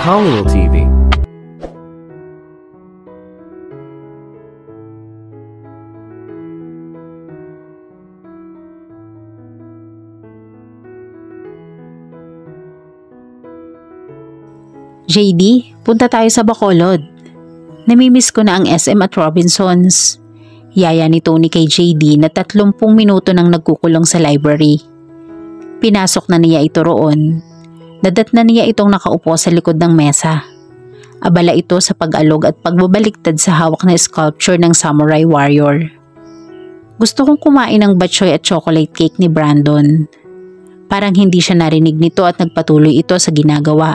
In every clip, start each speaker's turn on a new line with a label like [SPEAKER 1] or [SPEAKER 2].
[SPEAKER 1] Colliel TV.
[SPEAKER 2] JD, punta tayo sa Bacolod. Namimiss ko na ang SM at Robinsons. Yaya ni Tony kay JD na 30 minuto nang nagkukulong sa library. Pinasok na niya ito roon. Dadat na niya itong nakaupo sa likod ng mesa. Abala ito sa pag-alog at pagbabaliktad sa hawak na sculpture ng samurai warrior. Gusto kong kumain ng batchoy at chocolate cake ni Brandon. Parang hindi siya narinig nito at nagpatuloy ito sa ginagawa.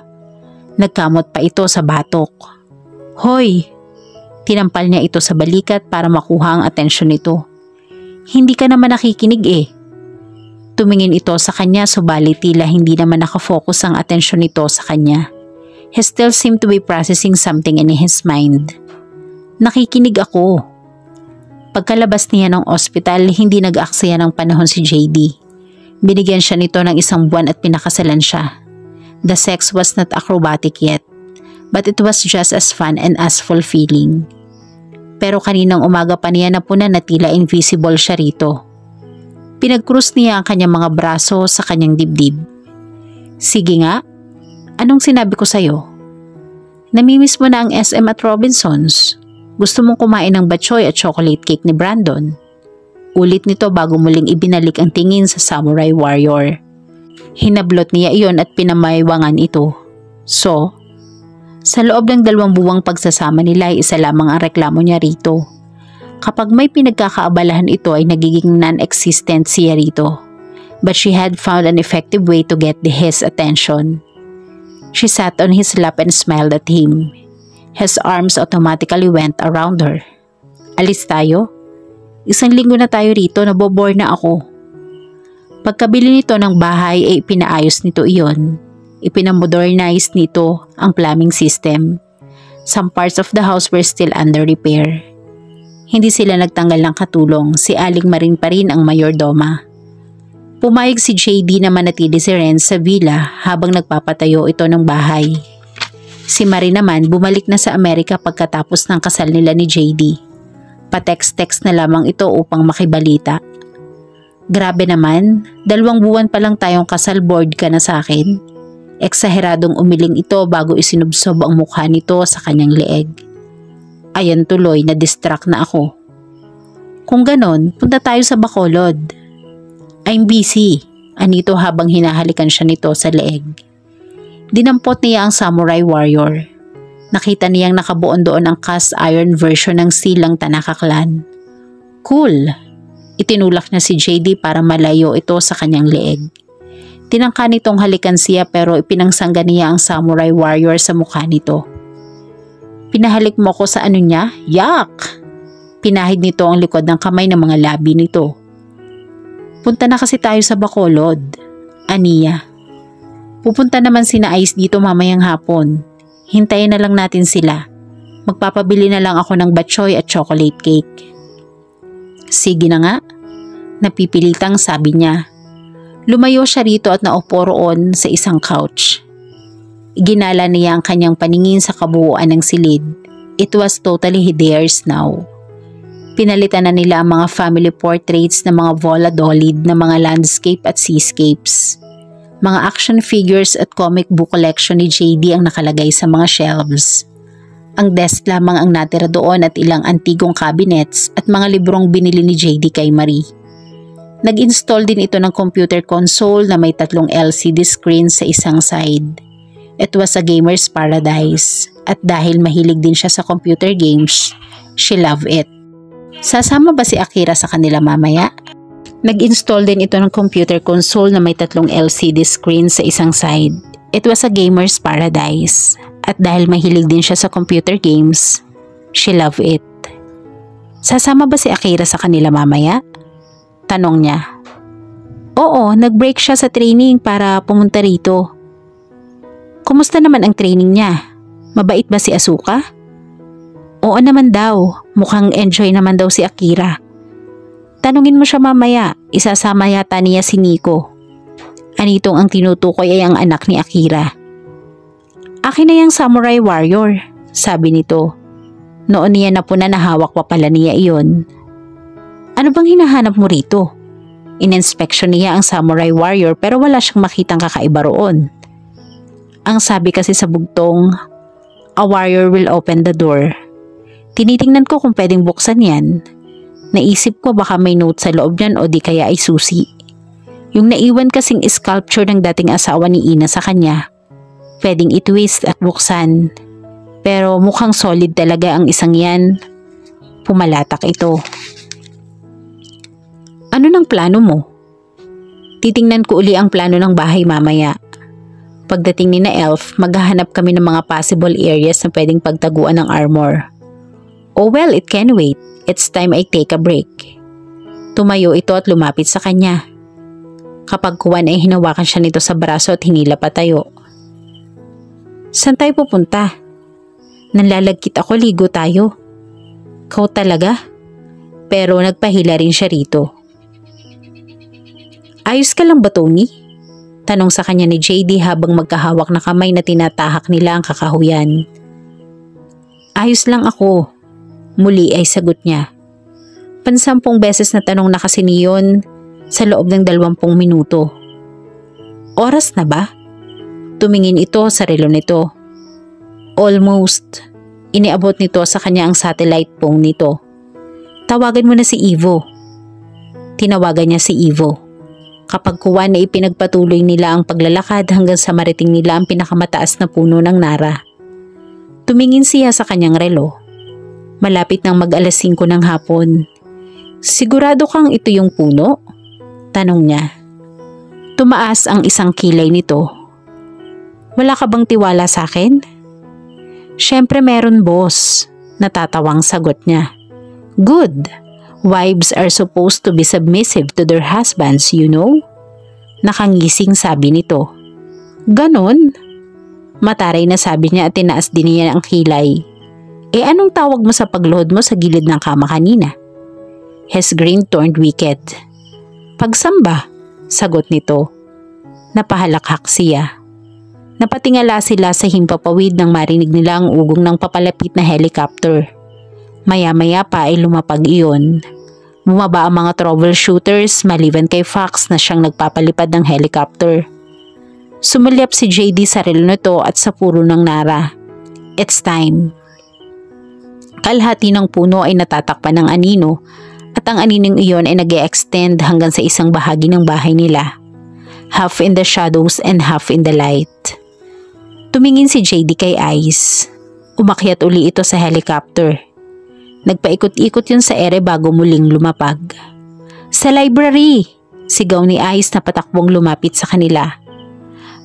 [SPEAKER 2] Nagkamot pa ito sa batok. Hoy! Tinampal niya ito sa balikat para makuha ang atensyon nito. Hindi ka naman nakikinig eh. Tumingin ito sa kanya subalit tila hindi naman nakafocus ang atensyon nito sa kanya. He still seemed to be processing something in his mind. Nakikinig ako. Pagkalabas niya ng ospital, hindi nag-aaksaya ng panahon si JD. Binigyan siya nito ng 1 buwan at pinakasalan siya. The sex was not acrobatic yet, but it was just as fun and as fulfilling. Pero kaninang umaga pa niya napunan na tila invisible siya rito. Pinag-cross niya ang kanyang mga braso sa kanyang dibdib. Sige nga, anong sinabi ko sa'yo? Namimiss mo na ang SM at Robinsons. Gusto mong kumain ng batchoy at chocolate cake ni Brandon. Ulit nito bago muling ibinalik ang tingin sa samurai warrior. Hinablot niya iyon at pinamaywangan ito. So, sa loob ng 2 buwang pagsasama nila ay isa lamang ang reklamo niya rito. Kapag may pinagkakaabalahan ito ay nagiging non-existent siya rito. But she had found an effective way to get his attention. She sat on his lap and smiled at him. His arms automatically went around her. Alis tayo? 1 linggo na tayo rito, nabobore na ako. Pagkabili nito ng bahay ay ipinaayos nito iyon. Ipinamodernize nito ang plumbing system. Some parts of the house were still under repair. Hindi sila nagtanggal ng katulong, si Aling Marin pa rin ang mayordoma. Pumayag si JD na manatili si Renz sa villa habang nagpapatayo ito ng bahay. Si Marin naman bumalik na sa Amerika pagkatapos ng kasal nila ni JD. Pa-text-text na lamang ito upang makibalita. Grabe naman, 2 buwan pa lang tayong kasal, bored ka na sa akin. Eksaheradong umiling ito bago isinubsob ang mukha nito sa kanyang leeg. Ayan tuloy, na-distract na ako. Kung ganon, punta tayo sa Bacolod. I'm busy, anito habang hinahalikan siya nito sa leeg. Dinampot niya ang samurai warrior. Nakita niyang nakabuon doon ang cast iron version ng silang Tanaka clan. Cool! Itinulak niya si JD para malayo ito sa kanyang leeg. Tinangka nitong halikan siya pero ipinangsangga niya ang samurai warrior sa mukha nito. Pinahalik mo ko sa ano niya? Yak! Pinahid nito ang likod ng kamay ng mga labi nito. Punta na kasi tayo sa Bacolod. Aniya. Pupunta naman sina Ice dito mamayang hapon. Hintayin na lang natin sila. Magpapabili na lang ako ng batchoy at chocolate cake. Sige na nga, napipilitang sabi niya. Lumayo siya rito at naupo roon sa isang couch. Ginala niya ang kanyang paningin sa kabuuan ng silid. It was totally theirs now. Pinalitan na nila ang mga family portraits ng mga Valladolid na mga landscape at seascapes. Mga action figures at comic book collection ni JD ang nakalagay sa mga shelves. Ang desk lamang ang natira doon at ilang antigong cabinets at mga librong binili ni JD kay Marie. Nag-install din ito ng computer console na may 3 LCD screens sa isang side. It was a gamer's paradise at dahil mahilig din siya sa computer games, she loved it. Sasama ba si Akira sa kanila mamaya? Nag-install din ito ng computer console na may 3 LCD screens sa isang side. It was a gamer's paradise. At dahil mahilig din siya sa computer games, she loved it. Sasama ba si Akira sa kanila mamaya? Tanong niya. Oo, nag-break siya sa training para pumunta rito. Kumusta naman ang training niya? Mabait ba si Asuka? Oo naman daw, mukhang enjoy naman daw si Akira. Tanungin mo siya mamaya, isasama yata niya si Nico. Anitong ang tinutukoy ay ang anak ni Akira. Akin na yung Samurai Warrior, sabi nito. Noon niya na po na nahawak pa pala niya iyon. Ano bang hinahanap mo rito? Ininspeksyon niya ang Samurai Warrior pero wala siyang makitang kakaiba roon. Ang sabi kasi sa bugtong, a warrior will open the door. Tinitingnan ko kung pwedeng buksan yan. Naisip ko baka may note sa loob niyan o di kaya ay susi. Yung naiwan kasing sculpture ng dating asawa ni Ina sa kanya. Pwedeng i-twist at buksan. Pero mukhang solid talaga ang isang yan. Pumalatak ito. Ano nang plano mo? Titingnan ko uli ang plano ng bahay mamaya. Pagdating ni na Elf, maghahanap kami ng mga possible areas na pwedeng pagtaguan ng armor. Oh well, it can wait. It's time I take a break. Tumayo ito at lumapit sa kanya. Kapag kuwan ay hinawakan siya nito sa braso at hinila patayo. Saan tayo pupunta? Nanlalagkit ako, ligo tayo. Kau talaga? Pero nagpahila rin siya rito. Ayos ka lang ba, Tony? Tanong sa kanya ni JD habang magkahawak na kamay na tinatahak nila ang kakahuyan. Ayos lang ako. Muli ay sagot niya. 10 beses na tanong na kasi niyon sa loob ng 20 minuto. Oras na ba? Tumingin ito sa relo nito. Almost. Iniabot nito sa kanya ang satellite phone nito. Tawagan mo na si Ivo. Tinawagan niya si Ivo. Kapag kuwan na ipinagpatuloy nila ang paglalakad hanggang sa marating nila ang pinakamataas na puno ng Nara. Tumingin siya sa kanyang relo. Malapit nang mag-alas 5 ng hapon. Sigurado kang ito yung puno? Tanong niya. Tumaas ang isang kilay nito. Wala ka bang tiwala sa akin? Siyempre meron, boss. Natatawang sagot niya. Good. Wives are supposed to be submissive to their husbands, you know? Nakangising sabi nito. Ganon? Mataray na sabi niya at tinaas din niya ang kilay. Anong tawag mo sa pagluhod mo sa gilid ng kama kanina? His grin turned wicked. Pagsamba, sagot nito. Napahalakhak siya. Napatingala sila sa himpapawid nang marinig nila ang ugong ng papalapit na helicopter. Maya-maya pa ay lumapag iyon. Bumaba ang mga troubleshooters maliban kay Fox na siyang nagpapalipad ng helicopter. Sumulyap si JD sa relo nito at sa puro ng Nara. It's time. Kalahati ng puno ay natatakpan ng anino at ang aninong iyon ay nag-e-extend hanggang sa isang bahagi ng bahay nila. Half in the shadows and half in the light. Tumingin si JD kay Ice. Umakyat uli ito sa helicopter. Nagpaikot-ikot yun sa ere bago muling lumapag. Sa library! Sigaw ni Ice na patakbong lumapit sa kanila.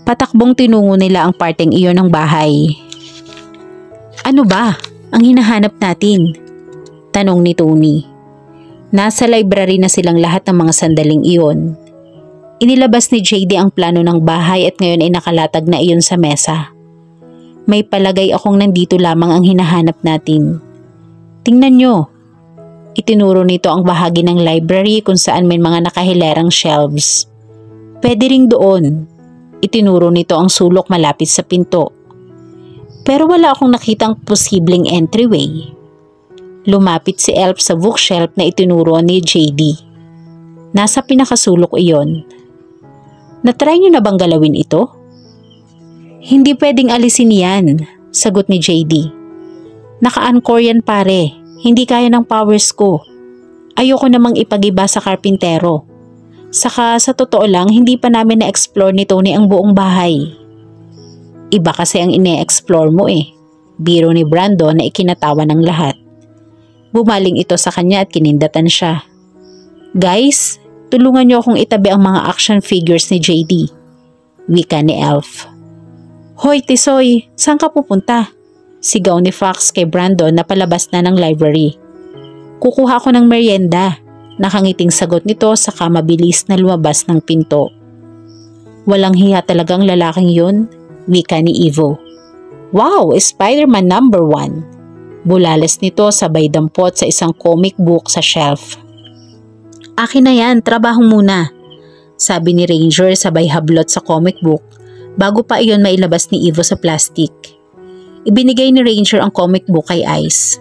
[SPEAKER 2] Patakbong tinungo nila ang parteng iyon ng bahay. Ano ba ang hinahanap natin? Tanong ni Tony. Nasa library na silang lahat ng mga sandaling iyon. Inilabas ni JD ang plano ng bahay at ngayon ay nakalatag na iyon sa mesa. May palagay akong nandito lamang ang hinahanap natin. Tingnan nyo. Itinuro nito ang bahagi ng library kung saan may mga nakahilerang shelves. Pwede ring doon. Itinuro nito ang sulok malapit sa pinto. Pero wala akong nakitang posibleng entryway. Lumapit si Elf sa bookshelf na itinuro ni JD. Nasa pinakasulok iyon. Natry nyo na bang galawin ito? Hindi pwedeng alisin yan, sagot ni JD. Naka-anchor yan pare, hindi kaya ng powers ko. Ayoko namang ipag-iba sa karpintero. Saka sa totoo lang, hindi pa namin na-explore ni Tony ang buong bahay. Iba kasi ang ine-explore mo eh. Biro ni Brandon na ikinatawa ng lahat. Bumaling ito sa kanya at kinindatan siya. Guys, tulungan niyo akong itabi ang mga action figures ni JD. Wika ni Elf. Hoy Tisoy, saan ka pupunta? Sigaw ni Fox kay Brandon na palabas na ng library. Kukuha ko ng merienda. Nakangiting sagot nito saka mabilis na lumabas ng pinto. Walang hiya talagang lalaking yun, wika ni Ivo. Wow, Spider-Man number 1. Bulalas nito sabay dampot sa isang comic book sa shelf. Akin na yan, trabaho muna. Sabi ni Ranger sabay hablot sa comic book Bago pa iyon mailabas ni Ivo sa plastic, ibinigay ni Ranger ang comic book kay Ice.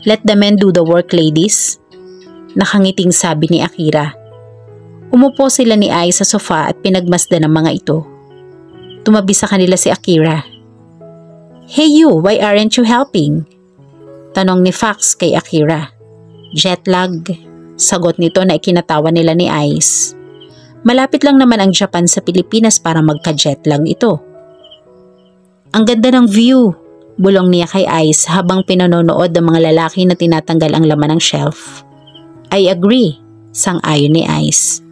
[SPEAKER 2] "Let the men do the work, ladies," nakangiting sabi ni Akira. Umupo sila ni Ice sa sofa at pinagmasdan ng mga ito. Tumabi sa kanila si Akira. "Hey you, why aren't you helping?" Tanong ni Fox kay Akira. "Jet lag," sagot nito na ikinatawa nila ni Ice. Malapit lang naman ang Japan sa Pilipinas para magka-jet lag ito. "Ang ganda ng view," bulong niya kay Ice habang pinanonood ng mga lalaki na tinatanggal ang laman ng shelf. "I agree," sang-ayon ni Ice.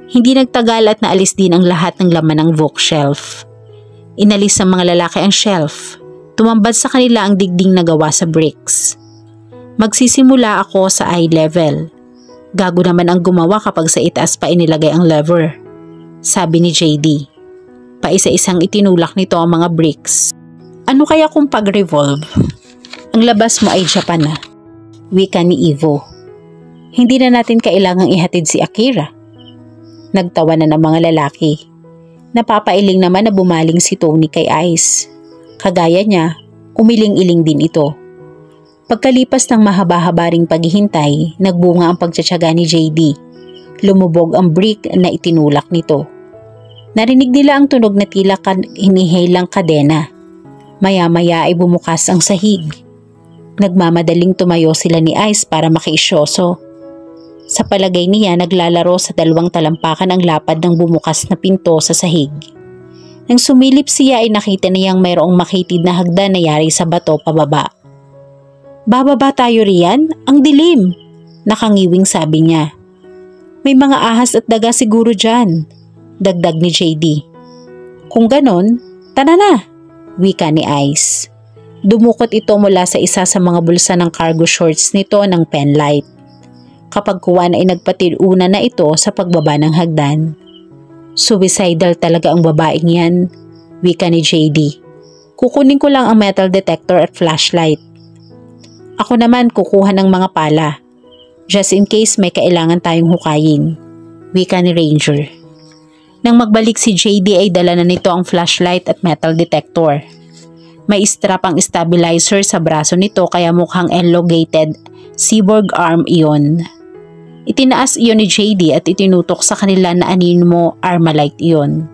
[SPEAKER 2] Hindi nagtagal at naalis din ang lahat ng laman ng bookshelf. Inalis ng mga lalaki ang shelf. Tumambad sa kanila ang digding na gawa sa bricks. "Magsisimula ako sa eye level. Gago naman ang gumawa kapag sa itaas pa inilagay ang lever," sabi ni JD. Paisa-isang itinulak nito ang mga bricks. "Ano kaya kung pag-revolve? Ang labas mo ay Japan na," wika ni Ivo. "Hindi na natin kailangang ihatid si Akira." Nagtawa na ng mga lalaki. Napapailing naman na bumaling si Tony kay Ice. Kagaya niya, umiling-iling din ito. Pagkalipas ng mahaba-haba ring paghihintay, nagbunga ang pagtsatsaga ni JD. Lumubog ang brick na itinulak nito. Narinig nila ang tunog na tila hinihilang kadena. Maya-maya ay bumukas ang sahig. Nagmamadaling tumayo sila ni Ice para makiisyoso. Sa palagay niya, naglalaro sa dalawang talampakan ang lapad ng bumukas na pinto sa sahig. Nang sumilip siya ay nakita niyang mayroong makitid na hagdan na yari sa bato pababa. "Bababa tayo riyan? Ang dilim!" Nakangiwing sabi niya. "May mga ahas at daga siguro dyan," dagdag ni JD. "Kung ganon, tara na," wika ni Ice. Dumukot ito mula sa isa sa mga bulsa ng cargo shorts nito ng penlight. Kapag kuwan ay nagpatiluna na ito sa pagbaba ng hagdan. "Suicidal talaga ang babaeng yan," wika ni JD. "Kukunin ko lang ang metal detector at flashlight. Ako naman kukuha ng mga pala, just in case may kailangan tayong hukayin," wika ni Ranger. Nang magbalik si JD ay dala na nito ang flashlight at metal detector. May strap ang stabilizer sa braso nito kaya mukhang elongated cyborg arm iyon. Itinaas iyon ni JD at itinutok sa kanila na Animo Armalite iyon.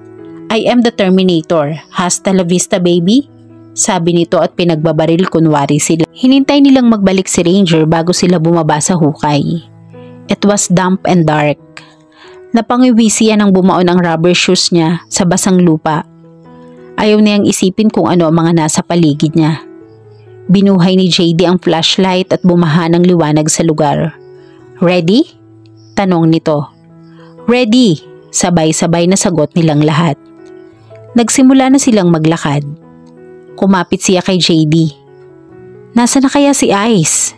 [SPEAKER 2] "I am the Terminator. Hasta la vista, baby," sabi nito at pinagbabaril kunwari sila. Hinintay nilang magbalik si Ranger bago sila bumaba sa hukay. It was damp and dark. Napangiwi siya nang bumaon ang rubber shoes niya sa basang lupa. Ayaw niyang isipin kung ano ang mga nasa paligid niya. Binuhay ni JD ang flashlight at bumaha ng liwanag sa lugar. "Ready?" tanong nito. "Ready," sabay-sabay na sagot nilang lahat. Nagsimula na silang maglakad. Kumapit siya kay JD. "Nasaan na kaya si Ice?"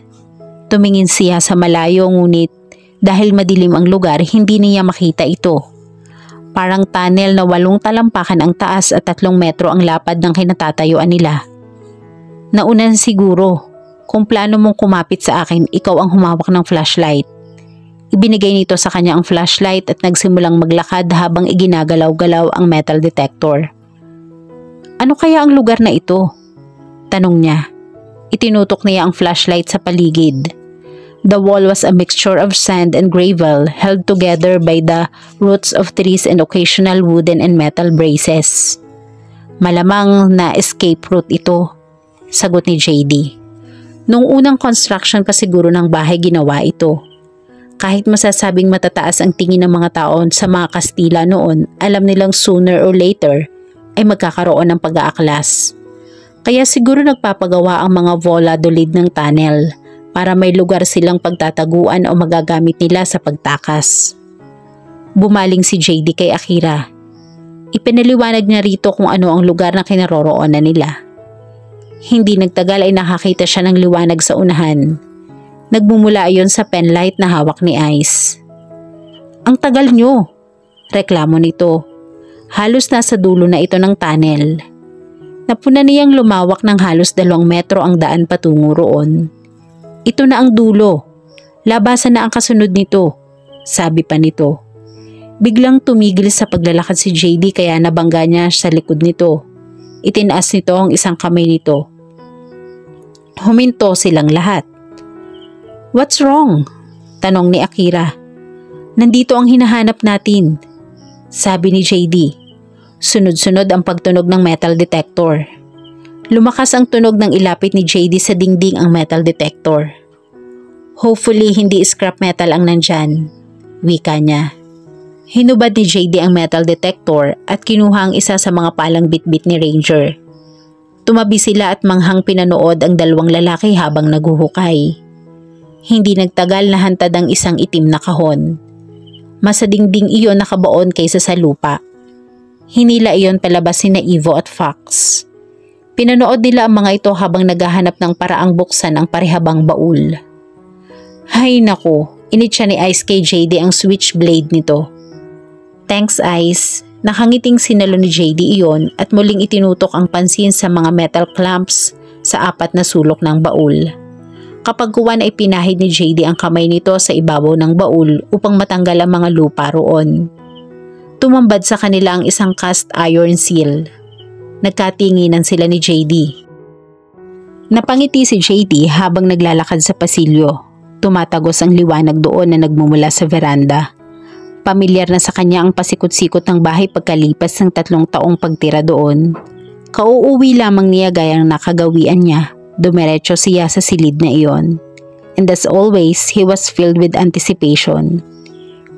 [SPEAKER 2] Tumingin siya sa malayo ngunit dahil madilim ang lugar hindi niya makita ito. Parang tunnel na 8 talampakan ang taas at 3 metro ang lapad ng kinatatayuan nila. "Naunan siguro. Kung plano mong kumapit sa akin, ikaw ang humawak ng flashlight." Ibinigay nito sa kanya ang flashlight at nagsimulang maglakad habang iginagalaw-galaw ang metal detector. "Ano kaya ang lugar na ito?" tanong niya. Itinutok niya ang flashlight sa paligid. The wall was a mixture of sand and gravel held together by the roots of trees and occasional wooden and metal braces. "Malamang na escape route ito," sagot ni JD. Nung unang construction pa siguro ng bahay ginawa ito. Kahit masasabing matataas ang tingin ng mga tao sa mga Kastila noon, alam nilang sooner or later ay magkakaroon ng pag-aaklas. Kaya siguro nagpapagawa ang mga voladolid ng tunnel para may lugar silang pagtataguan o magagamit nila sa pagtakas. Bumaling si JD kay Akira. Ipinaliwanag niya rito kung ano ang lugar na kinaroroonan nila. Hindi nagtagal ay nakakita siya ng liwanag sa unahan. Nagmumula ayon sa penlight na hawak ni Ice. "Ang tagal nyo," reklamo nito. Halos nasa dulo na ito ng tunnel. Napuna niyang lumawak ng halos 2 metro ang daan patungo roon. "Ito na ang dulo. Labasan na ang kasunod nito," sabi pa nito. Biglang tumigil sa paglalakad si JD kaya nabangga niya sa likod nito. Itinaas nito ang isang kamay nito. Huminto silang lahat. "What's wrong?" tanong ni Akira. "Nandito ang hinahanap natin," sabi ni JD. Sunod-sunod ang pagtunog ng metal detector. Lumakas ang tunog ng ilapit ni JD sa dingding ang metal detector. "Hopefully hindi scrap metal ang nandyan," wika niya. Hinubad ni JD ang metal detector at kinuha ang isa sa mga palang bitbit ni Ranger. Tumabi sila at manghang pinanood ang dalawang lalaki habang naguhukay. Hindi nagtagal na hantad ang isang itim na kahon. Masadingding iyon nakabaon kaysa sa lupa. Hinila iyon palabas sina Ivo at Fox. Pinanood nila ang mga ito habang naghahanap ng paraang buksan ang parehabang baul. Hay nako, initsa ni Ice kay JD ang switchblade nito. "Thanks, Ice." Nakangiting sinalo ni JD iyon at muling itinutok ang pansin sa mga metal clamps sa apat na sulok ng baul. Kapag kuwan ay pinahid ni JD ang kamay nito sa ibabaw ng baul upang matanggal ang mga lupa roon. Tumambad sa kanila ang isang cast iron seal. Nagkatinginan sila ni JD. Napangiti si JD habang naglalakad sa pasilyo. Tumatagos ang liwanag doon na nagmumula sa veranda. Pamilyar na sa kanya ang pasikot-sikot ng bahay pagkalipas ng 3 taong pagtira doon. Kauuwi lamang niya gayang nakagawian niya. Dumiretso siya sa silid na iyon. And as always, he was filled with anticipation.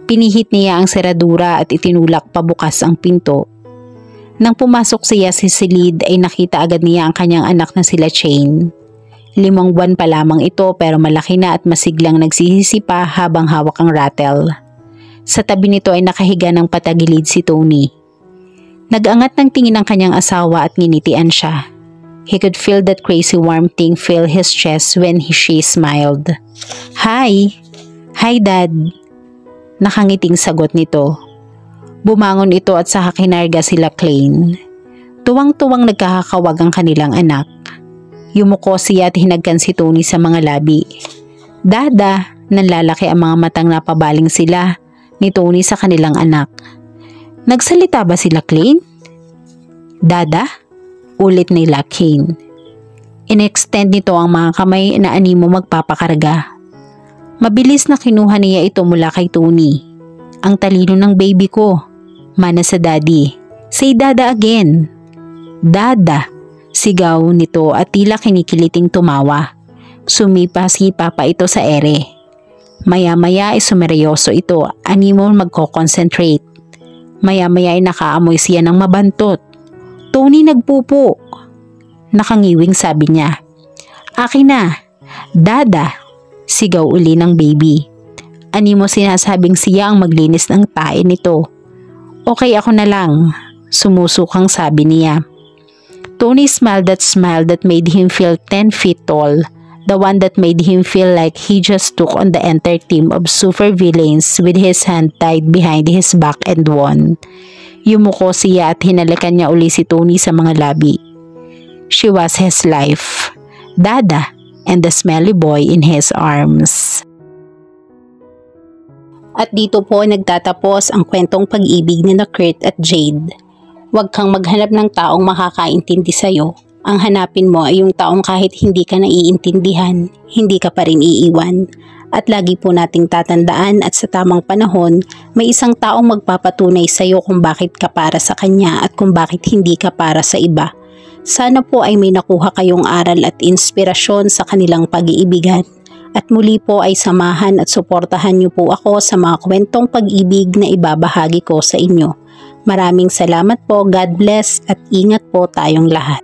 [SPEAKER 2] Pinihit niya ang seradura at itinulak pabukas ang pinto. Nang pumasok siya sa silid ay nakita agad niya ang kanyang anak na sila Chain. 5 buwan pa lamang ito pero malaki na at masiglang nagsisisi pa habang hawak ang rattle. Sa tabi nito ay nakahiga ng patagilid si Tony. Nag-angat ng tingin ang kanyang asawa at nginitian siya. He could feel that crazy warm thing fill his chest when she smiled. "Hi! Hi, Dad!" Nakangiting sagot nito. Bumangon ito at saka kinarga sila Klein. Tuwang-tuwang nagkakakawag ang kanilang anak. Yumuko siya at hinagkan si Tony sa mga labi. "Dada!" Nanlalaki ang mga matang napabaling sila ni Tony sa kanilang anak. "Nagsalita ba sila, Klein?" "Dada?" ulit nila Kane. In-extend nito ang mga kamay na animo magpapakarga. Mabilis na kinuha niya ito mula kay Tony. "Ang talino ng baby ko," mana sa daddy. "Say Dada again." "Dada," sigaw nito at tila kinikiliting tumawa. Sumipa-sipa pa ito sa ere. Maya-maya ay sumeryoso ito, animo magko-concentrate. Maya-maya ay nakaamoy siya ng mabantot. "Tony, nagpupo." Nakangiwing sabi niya. "Akin na." "Dada," sigaw uli ng baby. Animo sinasabing siya ang maglinis ng tae nito. "Okay, ako na lang," sumusukang sabi niya. Tony smiled that made him feel 10 feet tall. The one that made him feel like he just took on the entire team of supervillains with his hand tied behind his back and won. Yumuko siya at hinalikan niya uli si Tony sa mga labi. She was his life, Dada, and the smelly boy in his arms. At dito po nagtatapos ang kwentong pag-ibig ni Kurt at Jade. Huwag kang maghanap ng taong makakaintindi sa'yo. Ang hanapin mo ay yung taong kahit hindi ka naiintindihan, hindi ka pa rin iiwan. At lagi po nating tatandaan at sa tamang panahon, may isang taong magpapatunay sa iyo kung bakit ka para sa kanya at kung bakit hindi ka para sa iba. Sana po ay may nakuha kayong aral at inspirasyon sa kanilang pag-iibigan. At muli po ay samahan at suportahan niyo po ako sa mga kwentong pag-ibig na ibabahagi ko sa inyo. Maraming salamat po, God bless at ingat po tayong lahat.